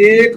1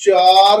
4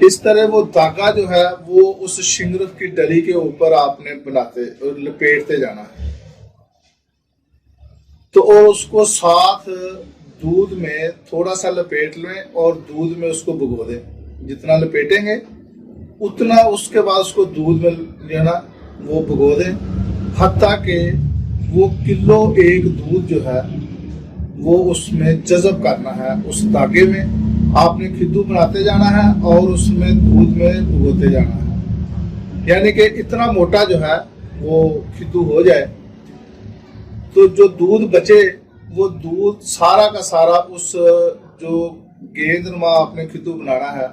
اس طرح وہ دھاگا جو ہے وہ اس شنگرف کی ڈلی کے اوپر آپ نے بناتے اور لپیٹتے جانا ہے. تو اور اس کو ساتھ دودھ میں تھوڑا سا لپیٹ لیں اور دودھ میں اس کو بھگو دیں. جتنا لپیٹیں گے اتنا اس کے بعد اس کو دودھ میں جو ہے نا وہ بھگو دیں، حتیٰ کہ وہ کلو ایک دودھ جو ہے وہ اس میں جذب کرنا ہے. اس دھاگے میں آپ نے کھدو بناتے جانا ہے اور اس میں دودھ میں بھگوتے جانا ہے، یعنی کہ اتنا موٹا جو ہے وہ کھدو ہو جائے. تو جو دودھ بچے وہ دودھ سارا کا سارا اس جو گیند نما آپ نے کھدو بنانا ہے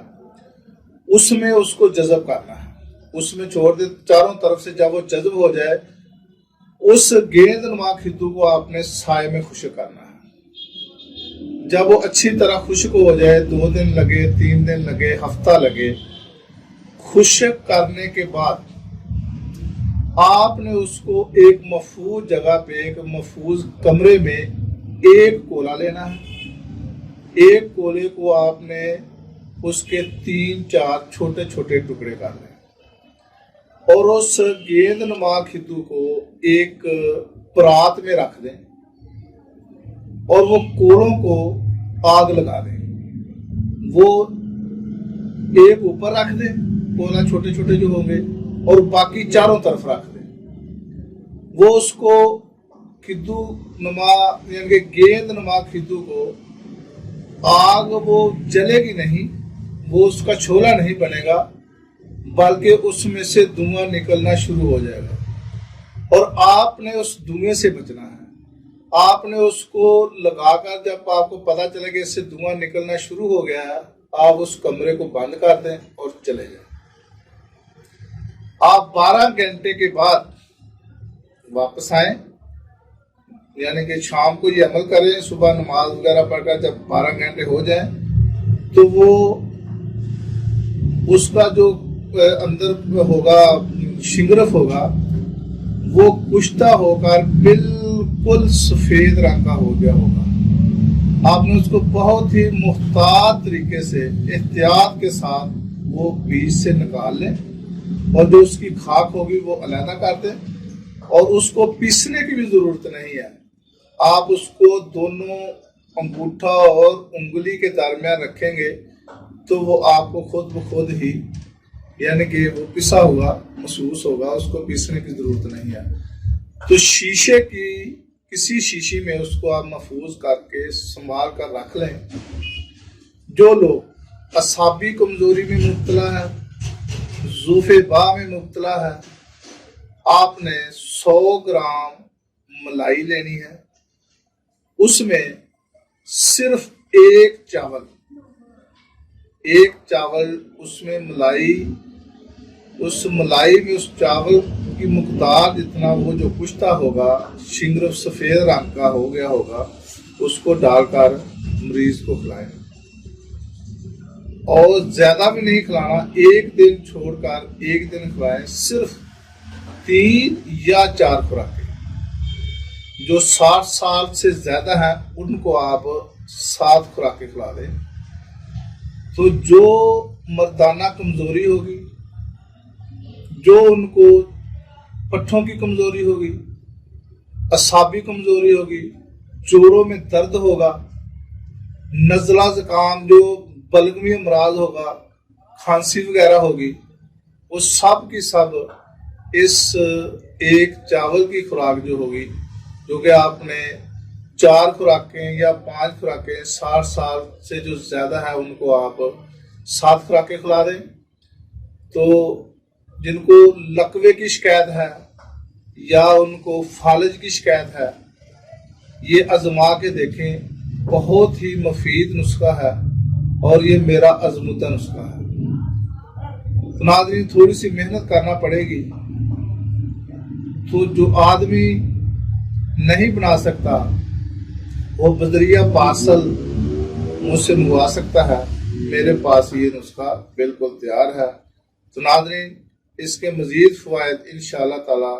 اس میں اس کو جذب کرنا ہے، اس میں چھوڑ دے چاروں طرف سے. جب وہ جذب ہو جائے اس گیند نما کھدو کو آپ نے سائے میں خشک کرنا ہے. جب وہ اچھی طرح خشک ہو جائے، 2 دن لگے، 3 دن لگے، ہفتہ لگے، خشک کرنے کے بعد آپ نے اس کو ایک محفوظ جگہ پہ، ایک محفوظ کمرے میں ایک کولا لینا ہے. ایک کولے کو آپ نے اس کے 3-4 چھوٹے چھوٹے ٹکڑے کر لیں اور اس گیند نما کھدو کو ایک پرات میں رکھ دیں اور وہ کولوں کو آگ لگا دیں. وہ ایک اوپر رکھ دیں کولا چھوٹے چھوٹے جو ہوں گے اور باقی چاروں طرف رکھ دیں. وہ اس کو کھدو نما یعنی کہ گیند نما کھدو کو آگ وہ جلے گی نہیں، وہ اس کا چھولا نہیں بنے گا، بلکہ اس میں سے دھواں نکلنا شروع ہو جائے گا اور آپ نے اس دھوئیں سے بچنا ہے. آپ نے اس کو لگا کر جب آپ کو پتا چلے کہ اس سے دھواں نکلنا شروع ہو گیا ہے، آپ اس کمرے کو بند کر دیں اور چلے جائیں. آپ 12 گھنٹے کے بعد واپس آئیں، یعنی کہ شام کو یہ عمل کریں. صبح نماز وغیرہ پڑھ کر جب 12 گھنٹے ہو جائیں تو وہ اس کا جو اندر ہوگا شنگرف ہوگا وہ کشتہ ہو کر بالکل سفید رنگ کا ہو گیا ہوگا. آپ نے اس کو بہت ہی محتاط طریقے سے احتیاط کے ساتھ وہ بیج سے نکال لیں اور جو اس کی خاک ہوگی وہ علیحدہ کر دیں. اور اس کو پیسنے کی بھی ضرورت نہیں ہے. آپ اس کو دونوں انگوٹھا اور انگلی کے درمیان رکھیں گے تو وہ آپ کو خود بخود ہی یعنی کہ وہ پسا ہوا محسوس ہوگا. اس کو پیسنے کی ضرورت نہیں ہے. تو شیشے کی کسی شیشی میں اس کو آپ محفوظ کر کے سنبھال کر رکھ لیں. جو لوگ اعصابی کمزوری میں مبتلا ہے، ضعف باہ میں مبتلا ہے، آپ نے 100 گرام ملائی لینی ہے. اس میں صرف ایک چاول اس میں ملائی میں اس چاول کی مقدار جتنا وہ جو کشتہ ہوگا شنگرف سفید رنگ کا ہو گیا ہوگا اس کو ڈال کر مریض کو کھلائیں. اور زیادہ بھی نہیں کھلانا، 1 دن چھوڑ کر 1 دن کھلائیں. صرف 3 یا 4 خوراکیں. جو 60 سال سے زیادہ ہیں ان کو آپ 7 خوراکیں کھلا دیں. تو جو مردانہ کمزوری ہوگی، جو ان کو پٹھوں کی کمزوری ہوگی، اعصابی کمزوری ہوگی، جوڑوں میں درد ہوگا، نزلہ زکام جو بلغمی امراض ہوگا، کھانسی وغیرہ ہوگی، وہ سب کی سب اس ایک چاول کی خوراک جو ہوگی، جو کہ آپ نے 4 خوراکیں یا 5 خوراکیں 60 سال سے جو زیادہ ہے ان کو آپ 7 خوراکیں کھلا دیں. تو جن کو لقوے کی شکایت ہے یا ان کو فالج کی شکایت ہے، یہ آزما کے دیکھیں. بہت ہی مفید نسخہ ہے اور یہ میرا آزمودہ نسخہ ہے. تو ناظرین تھوڑی سی محنت کرنا پڑے گی. تو جو آدمی نہیں بنا سکتا وہ بذریعہ پارسل مجھ سے منگوا سکتا ہے. میرے پاس یہ نسخہ بالکل تیار ہے. تو ناظرین اس کے مزید فوائد انشاءاللہ تعالی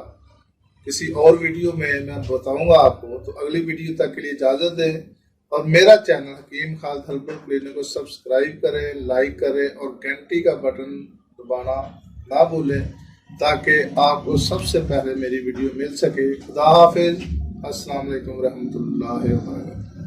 کسی اور ویڈیو میں بتاؤں گا آپ کو. تو اگلی ویڈیو تک کے لیے اجازت دیں. اور میرا چینل حکیم خالد ہربل کلینک کو سبسکرائب کریں، لائک کریں اور گھنٹی کا بٹن دبانا نہ بھولیں تاکہ آپ کو سب سے پہلے میری ویڈیو مل سکے۔ خدا حافظ، السلام علیکم ورحمۃ اللہ وبرکاتہ۔